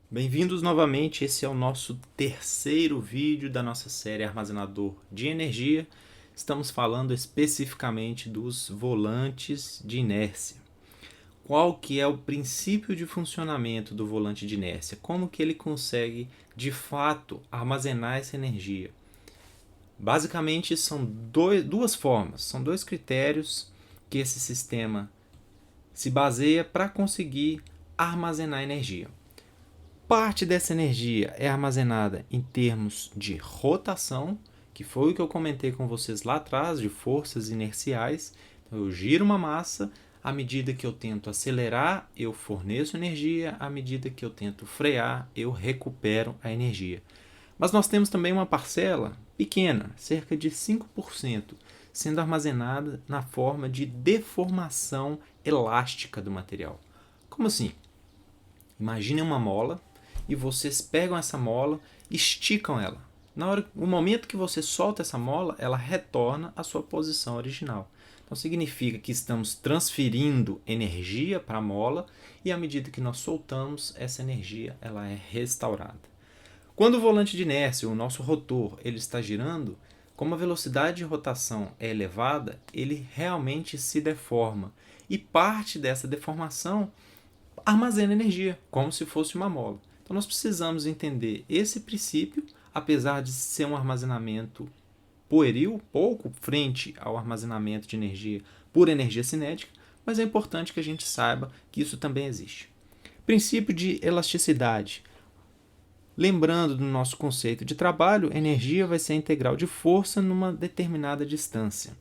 Bem-vindos novamente, esse é o nosso terceiro vídeo da nossa série Armazenador de Energia. Estamos falando especificamente dos volantes de inércia. Qual que é o princípio de funcionamento do volante de inércia? Como que ele consegue, de fato, armazenar essa energia? Basicamente, são duas formas, são dois critérios que esse sistema se baseia para conseguir armazenar energia. Parte dessa energia é armazenada em termos de rotação, que foi o que eu comentei com vocês lá atrás, de forças inerciais. Então, eu giro uma massa, à medida que eu tento acelerar, eu forneço energia, à medida que eu tento frear, eu recupero a energia. Mas nós temos também uma parcela pequena, cerca de 5%, sendo armazenada na forma de deformação elástica do material. Como assim? Imaginem uma mola e vocês pegam essa mola e esticam ela. No momento que você solta essa mola, ela retorna à sua posição original. Então significa que estamos transferindo energia para a mola e à medida que nós soltamos, essa energia ela é restaurada. Quando o volante de inércia, o nosso rotor, ele está girando, como a velocidade de rotação é elevada, ele realmente se deforma. E parte dessa deformação armazena energia, como se fosse uma mola. Então nós precisamos entender esse princípio, apesar de ser um armazenamento pueril, pouco frente ao armazenamento de energia por energia cinética, mas é importante que a gente saiba que isso também existe. Princípio de elasticidade. Lembrando do nosso conceito de trabalho, energia vai ser a integral de força numa determinada distância.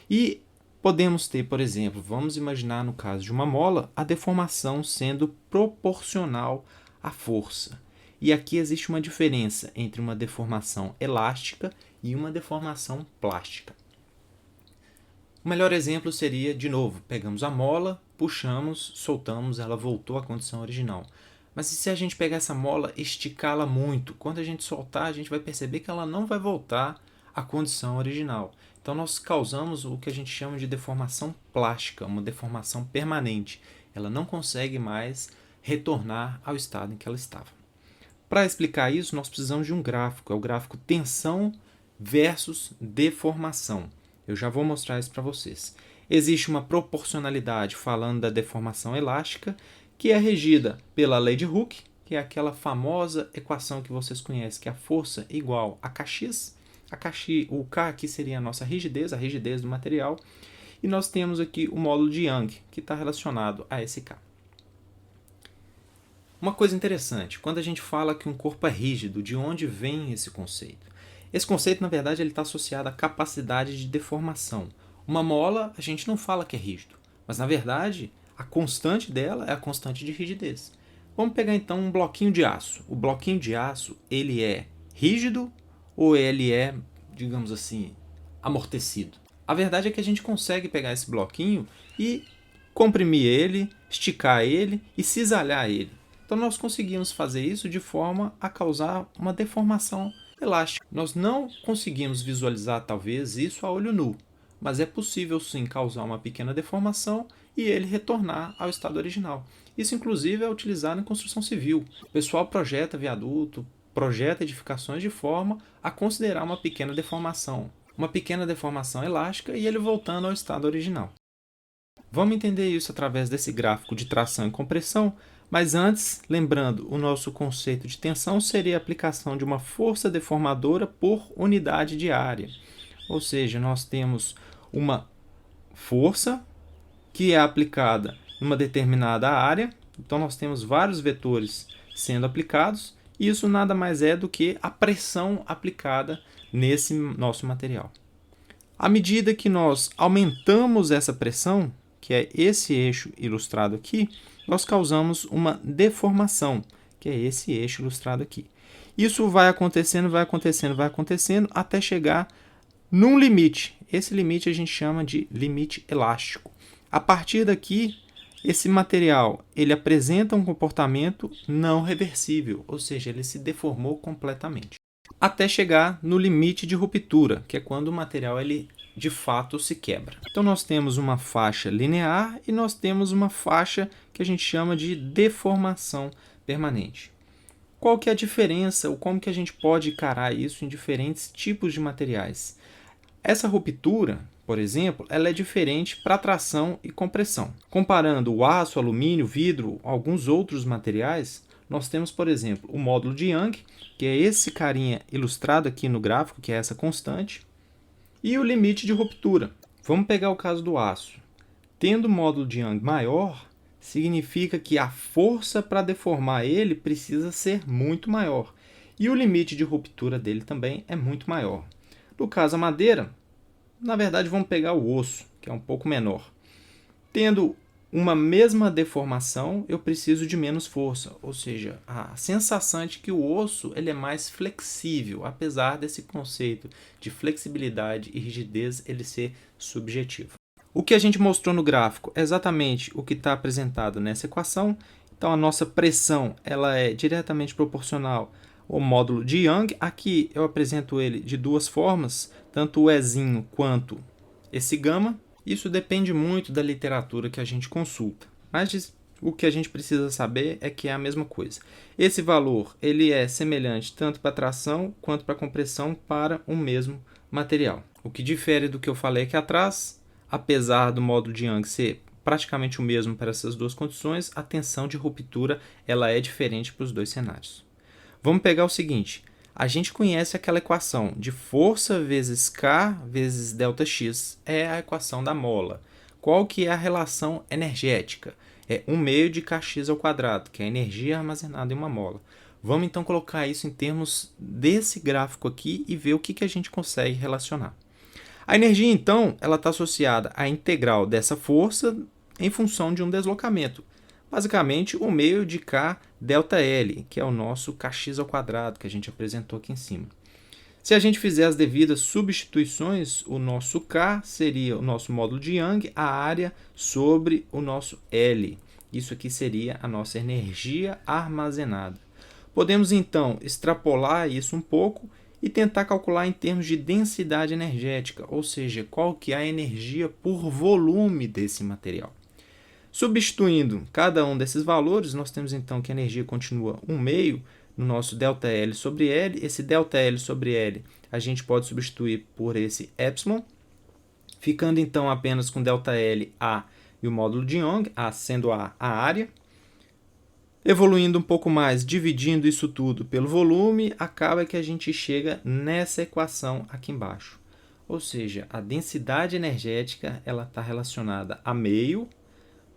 E podemos ter, por exemplo, vamos imaginar no caso de uma mola, a deformação sendo proporcional à força. E aqui existe uma diferença entre uma deformação elástica e uma deformação plástica. O melhor exemplo seria, de novo, pegamos a mola, puxamos, soltamos, ela voltou à condição original. Mas e se a gente pegar essa mola e esticá-la muito? Quando a gente soltar, a gente vai perceber que ela não vai voltar à condição original. Então nós causamos o que a gente chama de deformação plástica, uma deformação permanente. Ela não consegue mais retornar ao estado em que ela estava. Para explicar isso, nós precisamos de um gráfico, é o gráfico tensão versus deformação. Eu já vou mostrar isso para vocês. Existe uma proporcionalidade falando da deformação elástica, que é regida pela lei de Hooke, que é aquela famosa equação que vocês conhecem, que é a força igual a Kx. O K aqui seria a nossa rigidez, a rigidez do material. E nós temos aqui o módulo de Young, que está relacionado a esse K. Uma coisa interessante, quando a gente fala que um corpo é rígido, de onde vem esse conceito? Esse conceito, na verdade, ele está associado à capacidade de deformação. Uma mola, a gente não fala que é rígido, mas, na verdade, a constante dela é a constante de rigidez. Vamos pegar, então, um bloquinho de aço. O bloquinho de aço, ele é rígido ou ele é, digamos assim, amortecido? A verdade é que a gente consegue pegar esse bloquinho e comprimir ele, esticar ele e cisalhar ele. Então nós conseguimos fazer isso de forma a causar uma deformação elástica. Nós não conseguimos visualizar talvez isso a olho nu, mas é possível sim causar uma pequena deformação e ele retornar ao estado original. Isso inclusive é utilizado em construção civil. O pessoal projeta viaduto, projeta edificações de forma a considerar uma pequena deformação elástica e ele voltando ao estado original. Vamos entender isso através desse gráfico de tração e compressão, mas antes, lembrando, o nosso conceito de tensão seria a aplicação de uma força deformadora por unidade de área. Ou seja, nós temos uma força que é aplicada em uma determinada área, então nós temos vários vetores sendo aplicados, e isso nada mais é do que a pressão aplicada nesse nosso material. À medida que nós aumentamos essa pressão, que é esse eixo ilustrado aqui, nós causamos uma deformação, que é esse eixo ilustrado aqui. Isso vai acontecendo, até chegar num limite. Esse limite a gente chama de limite elástico. A partir daqui, esse material ele apresenta um comportamento não reversível, ou seja, ele se deformou completamente. Até chegar no limite de ruptura, que é quando o material ele de fato se quebra. Então nós temos uma faixa linear e nós temos uma faixa que a gente chama de deformação permanente. Qual que é a diferença, ou como que a gente pode encarar isso em diferentes tipos de materiais? Essa ruptura, por exemplo, ela é diferente para tração e compressão. Comparando o aço, alumínio, vidro, alguns outros materiais, nós temos, por exemplo, o módulo de Young, que é esse carinha ilustrado aqui no gráfico, que é essa constante, e o limite de ruptura. Vamos pegar o caso do aço. Tendo o módulo de Young maior, significa que a força para deformar ele precisa ser muito maior. E o limite de ruptura dele também é muito maior. No caso a madeira, na verdade vamos pegar o osso, que é um pouco menor. Tendo uma mesma deformação, eu preciso de menos força, ou seja, a sensação é de que o osso ele é mais flexível, apesar desse conceito de flexibilidade e rigidez ele ser subjetivo. O que a gente mostrou no gráfico é exatamente o que está apresentado nessa equação. Então, a nossa pressão ela é diretamente proporcional ao módulo de Young. Aqui eu apresento ele de duas formas, tanto o Ezinho quanto esse gama. Isso depende muito da literatura que a gente consulta, mas o que a gente precisa saber é que é a mesma coisa. Esse valor ele é semelhante tanto para tração quanto para compressão para o mesmo material. O que difere do que eu falei aqui atrás, apesar do módulo de Young ser praticamente o mesmo para essas duas condições, a tensão de ruptura ela é diferente para os dois cenários. Vamos pegar o seguinte, a gente conhece aquela equação de força vezes K vezes ΔX, é a equação da mola. Qual que é a relação energética? É 1/2 de Kx ao quadrado, que é a energia armazenada em uma mola. Vamos então colocar isso em termos desse gráfico aqui e ver o que a gente consegue relacionar. A energia, então, ela está associada à integral dessa força em função de um deslocamento. Basicamente, 1/2 de K ΔL, que é o nosso Kx ao quadrado, que a gente apresentou aqui em cima. Se a gente fizer as devidas substituições, o nosso K seria o nosso módulo de Young, a área sobre o nosso L. Isso aqui seria a nossa energia armazenada. Podemos, então, extrapolar isso um pouco e tentar calcular em termos de densidade energética, ou seja, qual que é a energia por volume desse material. Substituindo cada um desses valores, nós temos então que a energia continua 1/2 no nosso ΔL sobre L. Esse ΔL sobre L a gente pode substituir por esse epsilon, ficando então apenas com ΔL A e o módulo de Young, A sendo a área. Evoluindo um pouco mais, dividindo isso tudo pelo volume, acaba que a gente chega nessa equação aqui embaixo. Ou seja, a densidade energética ela está relacionada a meio,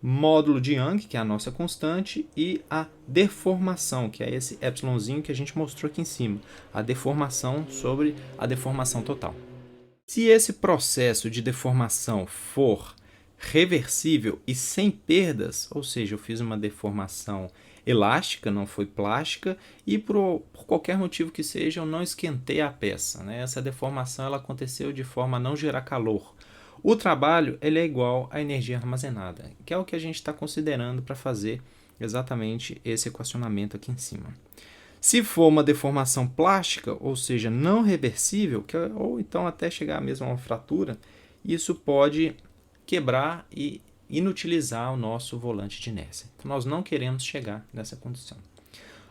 módulo de Young, que é a nossa constante, e a deformação, que é esse epsilonzinho que a gente mostrou aqui em cima, a deformação sobre a deformação total. Se esse processo de deformação for reversível e sem perdas, ou seja, eu fiz uma deformação elástica, não foi plástica, e por qualquer motivo que seja, eu não esquentei a peça, né? Essa deformação ela aconteceu de forma a não gerar calor. O trabalho ele é igual à energia armazenada, que é o que a gente está considerando para fazer exatamente esse equacionamento aqui em cima. Se for uma deformação plástica, ou seja, não reversível, ou então até chegar mesmo a uma fratura, isso pode quebrar e inutilizar o nosso volante de inércia. Então, nós não queremos chegar nessa condição.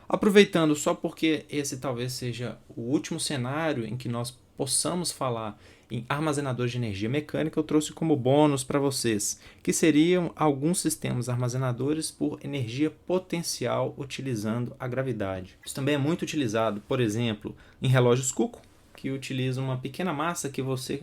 Aproveitando, só porque esse talvez seja o último cenário em que nós possamos falar em armazenadores de energia mecânica, eu trouxe como bônus para vocês, que seriam alguns sistemas armazenadores por energia potencial utilizando a gravidade. Isso também é muito utilizado, por exemplo, em relógios Cuco, que utilizam uma pequena massa que você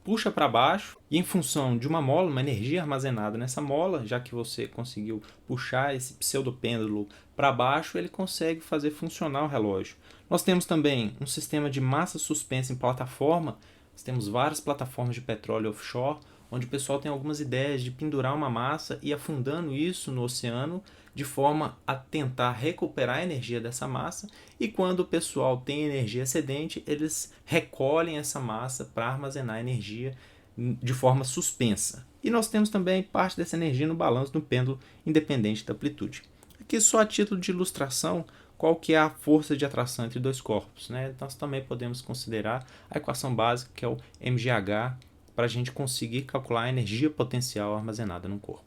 puxa para baixo e em função de uma mola, uma energia armazenada nessa mola, já que você conseguiu puxar esse pseudopêndulo para baixo, ele consegue fazer funcionar o relógio. Nós temos também um sistema de massa suspensa em plataforma. Nós temos várias plataformas de petróleo offshore, onde o pessoal tem algumas ideias de pendurar uma massa e afundando isso no oceano, de forma a tentar recuperar a energia dessa massa, e quando o pessoal tem energia excedente, eles recolhem essa massa para armazenar energia de forma suspensa. E nós temos também parte dessa energia no balanço do pêndulo independente da amplitude. Aqui só a título de ilustração, qual que é a força de atração entre dois corpos, né? Nós também podemos considerar a equação básica, que é o mgh, para a gente conseguir calcular a energia potencial armazenada no corpo.